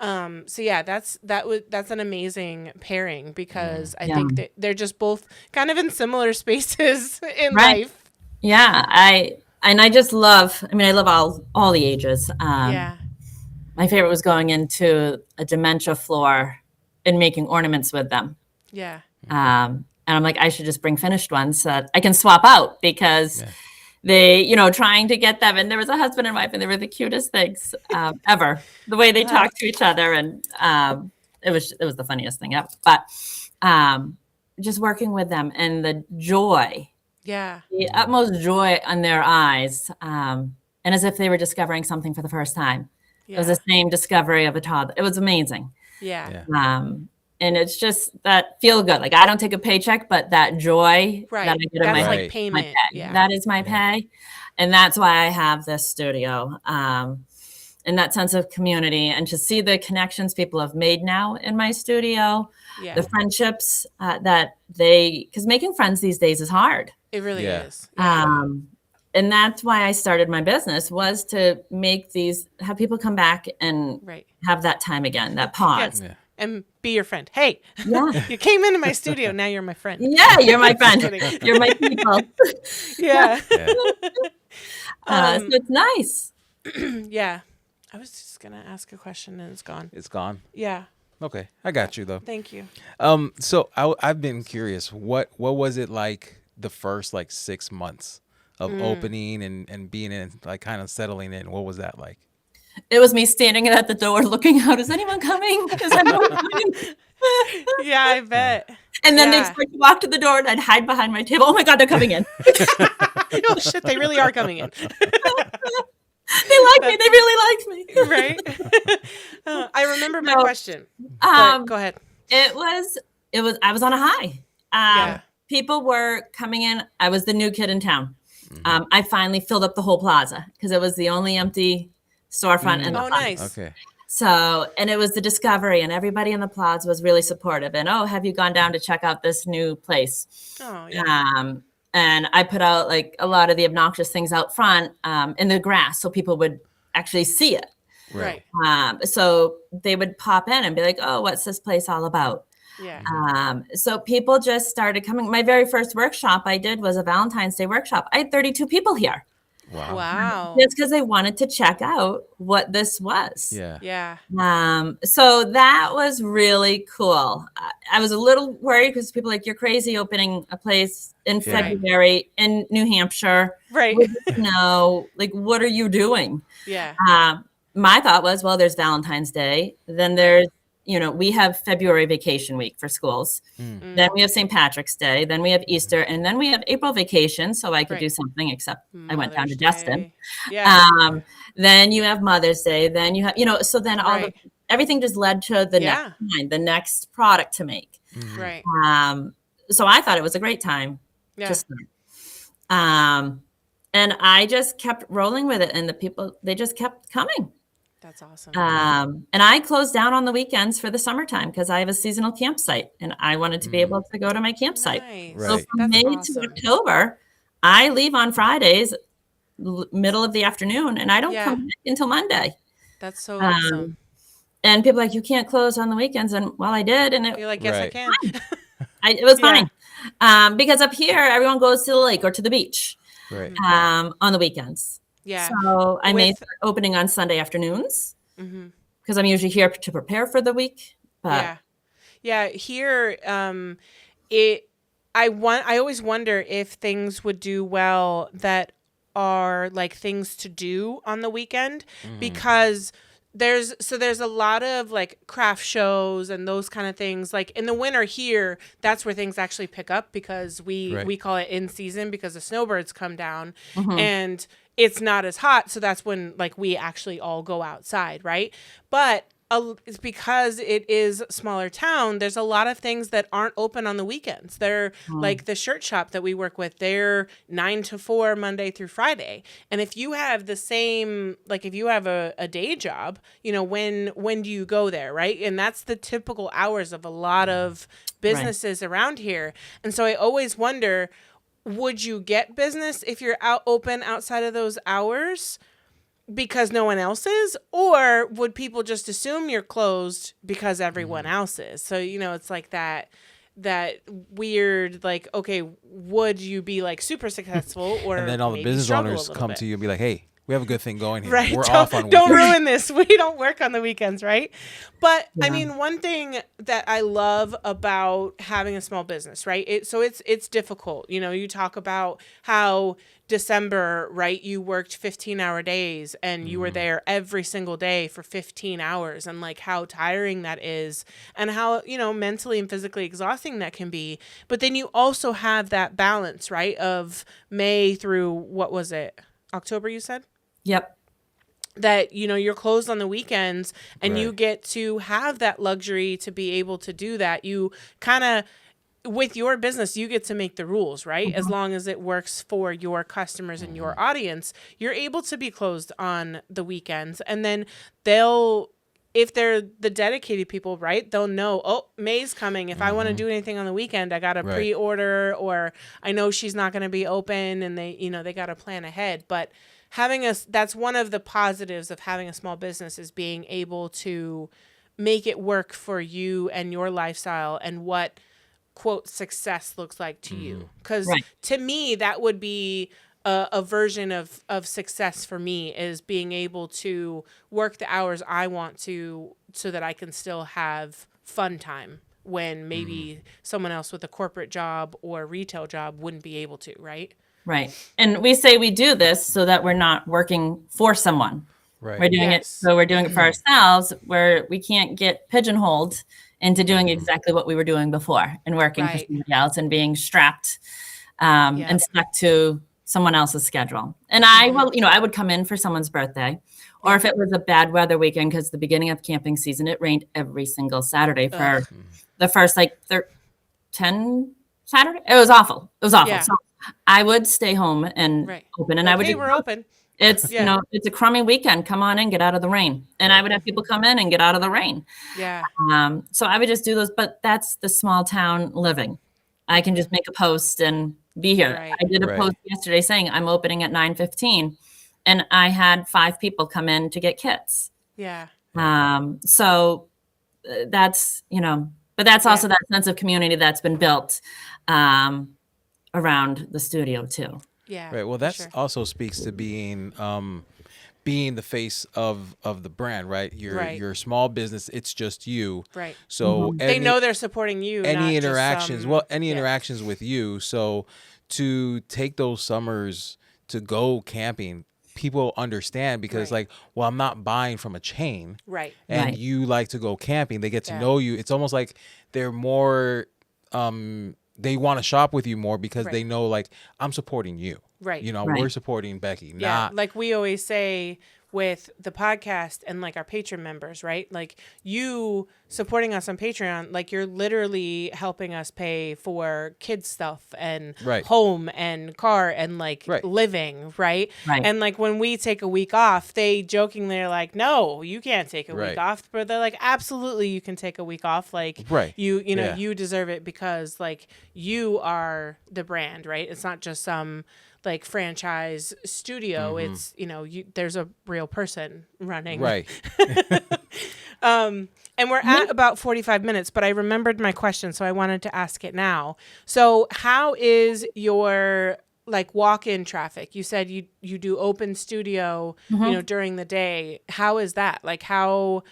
So yeah, that's an amazing pairing, because I think that they're just both kind of in similar spaces in Right. life. Yeah, I just love. I mean, I love all the ages. Yeah. My favorite was going into a dementia floor and making ornaments with them. Yeah. And I'm like, I should just bring finished ones so that I can swap out, because they, you know, trying to get them. And there was a husband and wife, and they were the cutest things ever. The way they talked to each other, and it was the funniest thing ever. But just working with them and the joy. Yeah. The utmost joy on their eyes, and as if they were discovering something for the first time. It was the same discovery of a toddler. It was amazing. Yeah. And it's just that feel good. Like, I don't take a paycheck, but that joy Right. that I get in That's my, like Right. payment. my pay. Yeah. That is my pay. And that's why I have this studio. And that sense of community, and to see the connections people have made now in my studio, Yeah. the friendships because making friends these days is hard. It really Yeah. is. And that's why I started my business, was to have people come back and Right. have that time again, that pause. Yeah. And be your friend. Hey, Yeah. you came into my studio. Now you're my friend. Yeah, you're my friend. kidding. You're my people. Yeah. Yeah. So it's nice. Yeah. I was just going to ask a question and it's gone. It's gone. Yeah. Okay, I got you though. Thank you. So I've been curious. What was it like the first like 6 months of opening and being in, like, kind of settling in? What was that like? It was me standing at the door looking out. Is anyone coming? Is anyone coming? Yeah, I bet. And then they'd Yeah. start to walk to the door, and I'd hide behind my table. Oh my God, they're coming in. Oh shit, they really are coming in. They like me. They really like me. Right? I remember my No. question. But go ahead. It was, I was on a high. Yeah. People were coming in. I was the new kid in town. I finally filled up the whole plaza because it was the only empty storefront in the Oh, plaza. nice. Okay. So, and it was the discovery, and everybody in the plaza was really supportive. And, oh, have you gone down to check out this new place? Oh, yeah. And I put out like a lot of the obnoxious things out front in the grass so people would actually see it. Right. So they would pop in and be like, oh, what's this place all about? Yeah. So people just started coming. My very first workshop I did was a Valentine's Day workshop. I had 32 people here. Wow. Wow. Just because they wanted to check out what this was. Yeah. Yeah. So that was really cool. I was a little worried because people are like, you're crazy opening a place in February in New Hampshire. Right. No, like, what are you doing? Yeah. My thought was, well, there's Valentine's Day, then there's we have February vacation week for schools. Then we have St. Patrick's Day. Then we have Easter. And then we have April vacation. So I could do something, except I went down to Mother's Destin. Day. Yeah. Then you have Mother's Day. Then you have, so then everything just led to the next line, the next product to make. Right. So I thought it was a great time to start. And I just kept rolling with it, and the people, they just kept coming. That's awesome. And I closed down on the weekends for the summertime because I have a seasonal campsite, and I wanted to be able to go to my campsite. Nice. So from May to October, I leave on Fridays, middle of the afternoon, and I don't come back until Monday. That's so awesome. And people are like, you can't close on the weekends. And well, I did. And you're like, yes, I can. It was fine. Because up here, everyone goes to the lake or to the beach on the weekends. Yeah. So I made opening on Sunday afternoons because I'm usually here to prepare for the week. But here, I always wonder if things would do well that are like things to do on the weekend because there's a lot of like craft shows and those kind of things. Like in the winter here, that's where things actually pick up because we call it in season because the snowbirds come down and it's not as hot. So that's when like we actually all go outside. Right. But it's because it is a smaller town. There's a lot of things that aren't open on the weekends. They're like the shirt shop that we work with. They're 9 to 4 Monday through Friday. And if you have the same, like if you have a day job, when do you go there, right? And that's the typical hours of a lot of businesses around here. And so I always wonder, would you get business if you're open outside of those hours? Because no one else is, or would people just assume you're closed because everyone else is? So, it's like that weird, like, okay, would you be like super successful or and then all the business owners come to you and be like, hey, we have a good thing going here. Right. We're off on weekends. Don't ruin this. We don't work on the weekends, right? But I mean, one thing that I love about having a small business, right? It's difficult. You talk about how December, right? You worked 15-hour days and you were there every single day for 15 hours and like how tiring that is and how, mentally and physically exhausting that can be. But then you also have that balance, right? Of May through, what was it? October, you said? Yep. That, you're closed on the weekends and you get to have that luxury to be able to do that. You kind of, with your business, you get to make the rules, right? As long as it works for your customers and your audience, you're able to be closed on the weekends. And then if they're the dedicated people, right, they'll know, oh, May's coming. If I want to do anything on the weekend, I got to pre-order, or I know she's not going to be open and they got to plan ahead. But that's one of the positives of having a small business is being able to make it work for you and your lifestyle and what, quote, success looks like to you. Because to me, that would be a version of success for me, is being able to work the hours I want to so that I can still have fun time when maybe someone else with a corporate job or retail job wouldn't be able to, right? Right. And we say we do this so that we're not working for someone. Right. We're doing it. So we're doing it for ourselves, where we can't get pigeonholed into doing exactly what we were doing before and working for somebody else and being strapped and stuck to someone else's schedule. And I would come in for someone's birthday, or if it was a bad weather weekend, because the beginning of camping season, it rained every single Saturday for the first 10 Saturday. It was awful. Yeah. So I would stay home and open, and I would. Hey, we're open. It's it's a crummy weekend. Come on in, get out of the rain. And I would have people come in and get out of the rain. Yeah. So I would just do those, but that's the small town living. I can just make a post and be here. Right. I did a post yesterday saying I'm opening at 9:15, and I had 5 people come in to get kits. Yeah. So that's but that's also that sense of community that's been built around the studio too. Yeah. Right. Well, that also speaks to being the face of the brand, right? Your small business, it's just you. Right. So they know they're supporting you. Any interactions, interactions with you. So to take those summers to go camping, people understand because like, well, I'm not buying from a chain. Right. And Right. you like to go camping. They get to know you. It's almost like they're more, they want to shop with you more because they know like, I'm supporting you. Right. You know, Right. we're supporting Becky. Yeah, Not like we always say with the podcast and like our Patreon members, right? Like you supporting us on Patreon, like you're literally helping us pay for kids stuff and home and car and like living, right? Right. And like when we take a week off, they jokingly are like, "No, you can't take a week off." But they're like, "Absolutely, you can take a week off. Like you know, you deserve it because like you are the brand, right? It's not just some like franchise studio. It's, you know, there's a real person running. right. And we're at about 45 minutes, but I remembered my question, so I wanted to ask it now. So how is your like walk-in traffic? You said you do open studio, you know, during the day. How is that? Like how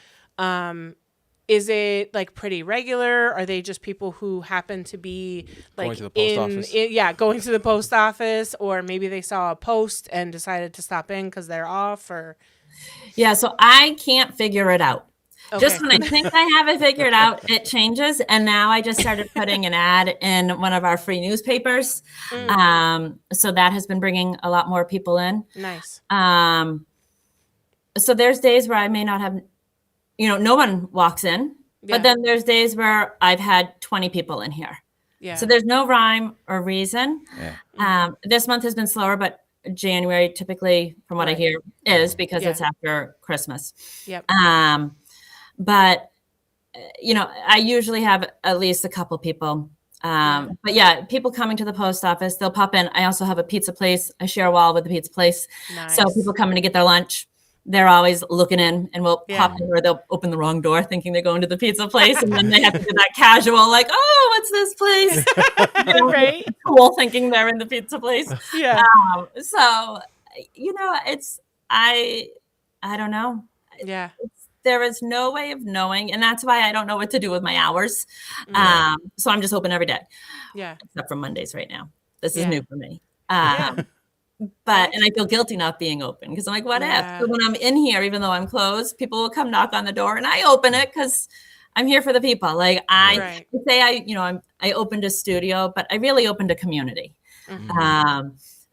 is it like pretty regular? Are they just people who happen to be like going to the post office? Going to the post office, or maybe they saw a post and decided to stop in because they're off, or Yeah, so I can't figure it out. Okay. Just when I think I have it figured out, it changes. And now I just started putting an ad in one of our free newspapers. So that has been bringing a lot more people in. Nice. So there's days where I may not have, you know, no one walks in, but then there's days where I've had 20 people in here. Yeah. So there's no rhyme or reason. This month has been slower, but January typically, from what I hear, is because it's after Christmas. Yep. But you know, I usually have at least a couple people. But yeah, people coming to the post office, they'll pop in. I also have a pizza place. I share a wall with the pizza place. Nice. So people coming to get their lunch, they're always looking in, and we'll pop in, or they'll open the wrong door thinking they're going to the pizza place. And then they have to do that casual, like, oh, what's this place? You know, Right. cool, thinking they're in the pizza place. Yeah. So, you know, I don't know. Yeah. There is no way of knowing, and that's why I don't know what to do with my hours. So I'm just open every day. Yeah. Except for Mondays right now. This is new for me. But, and I feel guilty not being open because I'm like, what if? So when I'm in here, even though I'm closed, people will come knock on the door and I open it because I'm here for the people. Like I say, I opened a studio, but I really opened a community.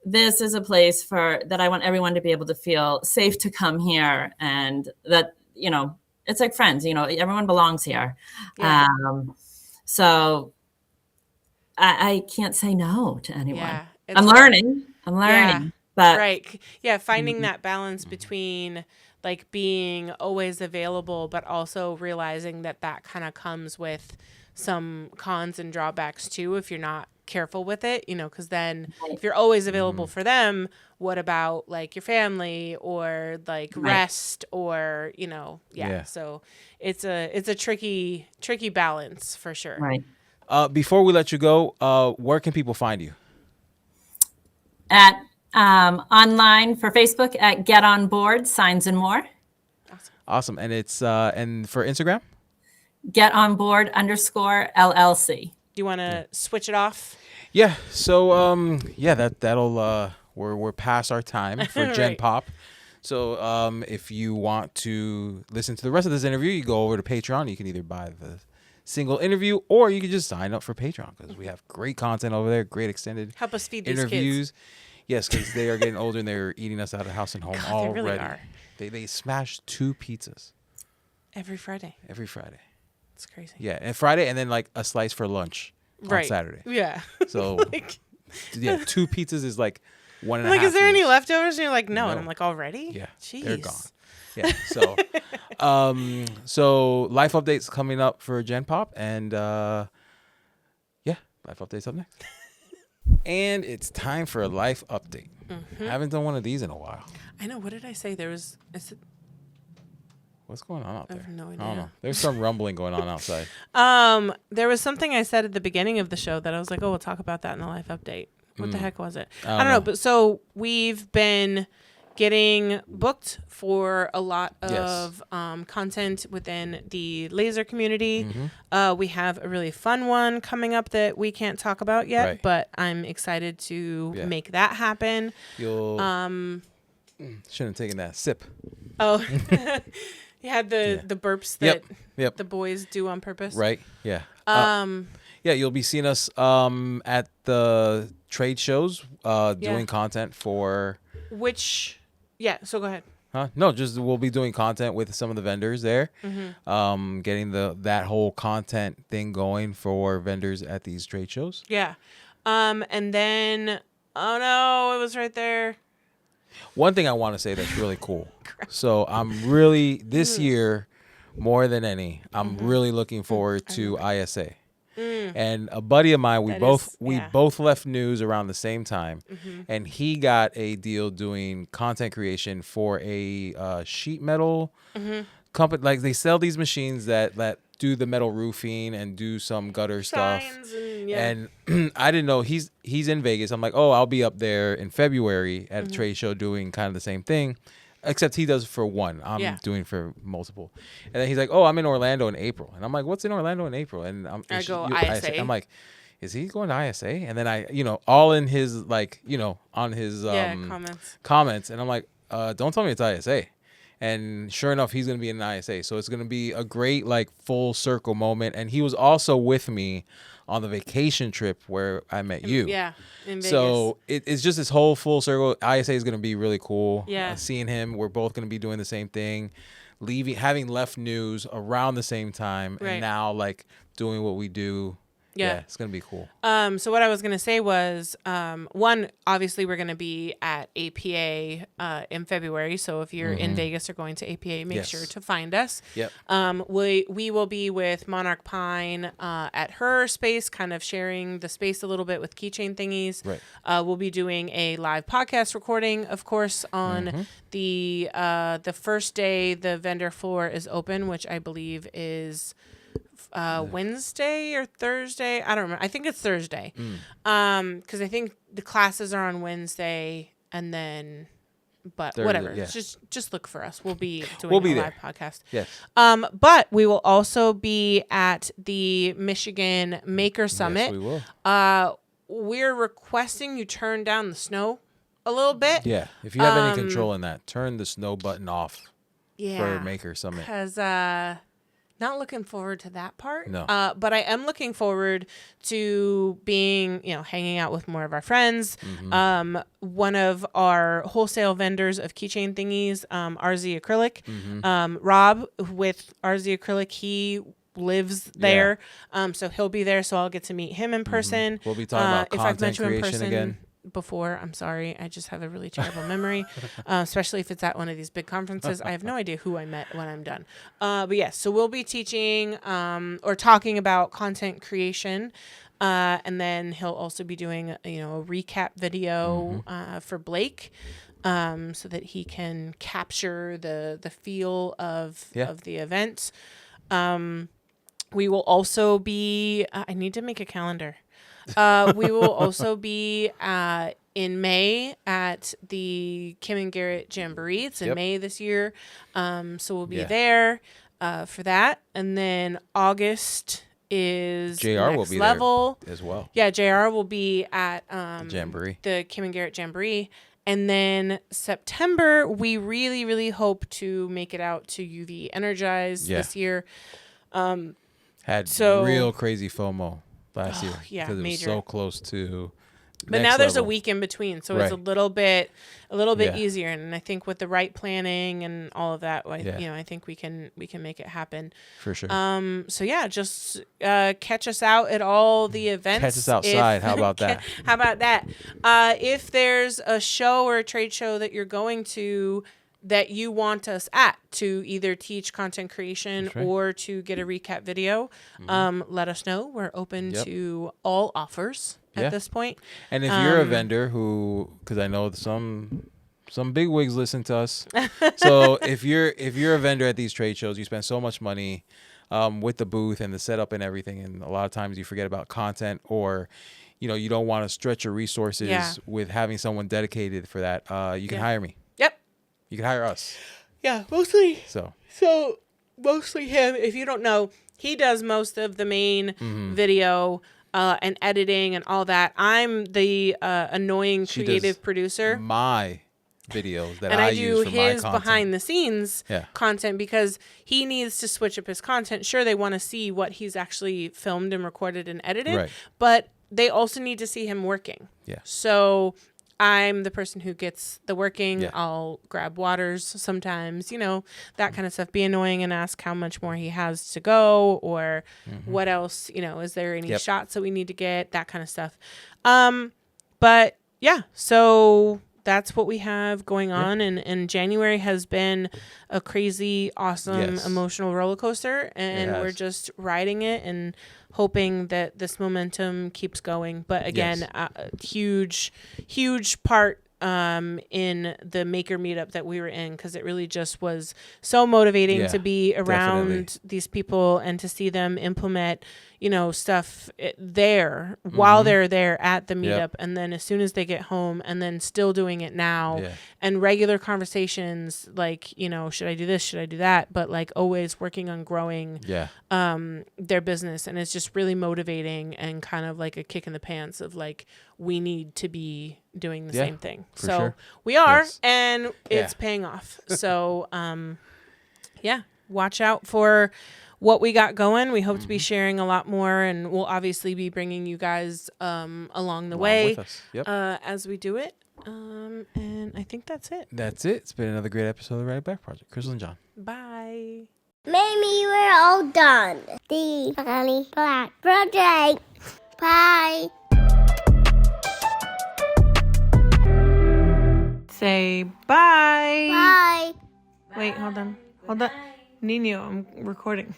This is a place that I want everyone to be able to feel safe to come here, and that, you know, it's like friends, you know, everyone belongs here. So I can't say no to anyone. Yeah, I'm learning, but finding that balance between like being always available, but also realizing that kind of comes with some cons and drawbacks too, if you're not careful with it, you know, because then if you're always available for them, what about like your family or like rest or, you know, so it's a tricky balance for sure. Right. Before we let you go, where can people find you? At online for Facebook at Get On Board Signs and More. Awesome. And it's and for Instagram? Get On Board _LLC. Do you want to switch it off? Yeah. So that'll we're past our time for Gen Pop. So if you want to listen to the rest of this interview, you go over to Patreon. You can either buy the single interview or you can just sign up for Patreon because we have great content over there, great extended help us feed these interviews. Kids. Yes, because they are getting older and they're eating us out of house and home already. They really are. They smash 2 pizzas every Friday. It's crazy. Yeah, and Friday, and then like a slice for lunch on Saturday. Yeah. So 2 pizzas is like 1.5. Like, is there any leftovers? And you're like, no. And I'm like, already? Yeah. Jeez. They're gone. Yeah. So, so life updates coming up for Gen Pop, and life updates up next. And it's time for a life update. Haven't done one of these in a while. I know. What did I say? What's going on out there? I have no idea. I don't know. There's some rumbling going on outside. There was something I said at the beginning of the show that I was like, oh, we'll talk about that in the life update. What the heck was it? I don't know. But so we've been getting booked for a lot of content within the laser community. We have a really fun one coming up that we can't talk about yet, but I'm excited to make that happen. Shouldn't have taken that sip. Oh, you had the burps that Yep. the boys do on purpose. Right. Yeah. Yeah, you'll be seeing us at the trade shows doing content for. So go ahead. No, just we'll be doing content with some of the vendors there, getting that whole content thing going for vendors at these trade shows. Yeah. And then, oh no, it was right there. One thing I want to say that's really cool. So I'm really, this year, more than any, I'm really looking forward to ISA. And a buddy of mine, we both left news around the same time, and he got a deal doing content creation for a sheet metal company. Like they sell these machines that do the metal roofing and do some gutter stuff. And I didn't know he's in Vegas. I'm like, oh, I'll be up there in February at a trade show doing kind of the same thing. Except he does for one. I'm doing for multiple. And then he's like, oh, I'm in Orlando in April. And I'm like, what's in Orlando in April? And I go ISA. I'm like, is he going to ISA? And then I, all in his, like, on his comments. And I'm like, don't tell me it's ISA. And sure enough, he's going to be in an ISA. So it's going to be a great, like, full circle moment. And he was also with me on the vacation trip where I met you. Yeah, in Vegas. So it's just this whole full circle. ISA is going to be really cool. Yeah. Seeing him, we're both going to be doing the same thing. Having left news around the same time. Right. And now, like, doing what we do. Yeah, it's going to be cool. So what I was going to say was, one, obviously we're going to be at APA in February. So if you're in Vegas or going to APA, make sure to find us. Yep. We will be with Monarch Pine at her space, kind of sharing the space a little bit with keychain thingies. Right. We'll be doing a live podcast recording, of course, on the first day the vendor floor is open, which I believe is Wednesday or Thursday. I don't remember. I think it's Thursday. Because I think the classes are on Wednesday and then, but Thursday, whatever. yeah. Just look for us. We'll be doing a live podcast. Yes. But we will also be at the Michigan Maker Summit. Yes, we will. We're requesting you turn down the snow a little bit. Yeah. If you have any control in that, turn the snow button off for Maker Summit. Because not looking forward to that part. No. But I am looking forward to being, hanging out with more of our friends. One of our wholesale vendors of keychain thingies, RZ Acrylic, Rob with RZ Acrylic, he lives there. So he'll be there. So I'll get to meet him in person. We'll be talking about if I've met content you in creation person again. Before, I'm sorry, I just have a really terrible memory, especially if it's at one of these big conferences. I have no idea who I met when I'm done. But yes, so we'll be teaching or talking about content creation, and then he'll also be doing a recap video for Blake, so that he can capture the feel of the event. We will also be. I need to make a calendar. We will also be in May at the Kim and Garrett Jamboree. It's in May this year. So we'll be there for that. And then August is JR Next will be Level there as well. Yeah, JR will be at Jamboree. the Kim and Garrett Jamboree. And then September, we really, really hope to make it out to UV Energize this year. Had real crazy FOMO last year because it was major. so close to. But now there's a week in between, so it's a little bit easier. And I think with the right planning and all of that, I think we can make it happen For sure. So yeah, just catch us out at all the events. Catch us outside. How about that? How about that? If there's a show or a trade show that you're going to that you want us at to either teach content creation or to get a recap video, let us know. We're open to all offers at this point. And if you're a vendor because I know some big wigs listen to us, so if you're a vendor at these trade shows, you spend so much money with the booth and the setup and everything, and a lot of times you forget about content, or you don't want to stretch your resources with having someone dedicated for that. You can hire me. You can hire us. Yeah, mostly. So mostly him. If you don't know, he does most of the main video and editing and all that. I'm the annoying creative producer. My videos that and I do use for my his content. behind the scenes Yeah. content because he needs to switch up his content. Sure, they want to see what he's actually filmed and recorded and edited, Right. but they also need to see him working. Yeah. So I'm the person who gets the working. Yeah. I'll grab waters sometimes, that kind of stuff. Be annoying and ask how much more he has to go or what else, is there any Yep. shots that we need to get, that kind of stuff. But yeah, so that's what we have going on. And January has been a crazy, awesome, Yes. emotional roller coaster. And It we're has. just riding it and hoping that this momentum keeps going. But again, Yes. a huge part in the maker meetup that we were in, because it really just was so motivating Yeah, to be around definitely. these people and to see them implement stuff there while they're there at the meetup. Yep. And then as soon as they get home, and then still doing it now, Yeah. and regular conversations like, should I do this, should I do that, but like always working on growing Yeah. their business. And it's just really motivating and kind of like a kick in the pants of like, we need to be doing the Yeah, same thing. for So sure. we are, Yes. and it's Yeah. paying off. So yeah, watch out for what we got going. We hope to be sharing a lot more, and we'll obviously be bringing you guys along the way with us. Yep. as we do it. And I think that's it. That's it. It's been another great episode of the Right Back Project. Crystal and John. Bye. Maybe we're all done. The Funny Black Project. Bye. Say bye. Bye. Wait, hold on. Hold on. Nino, I'm recording.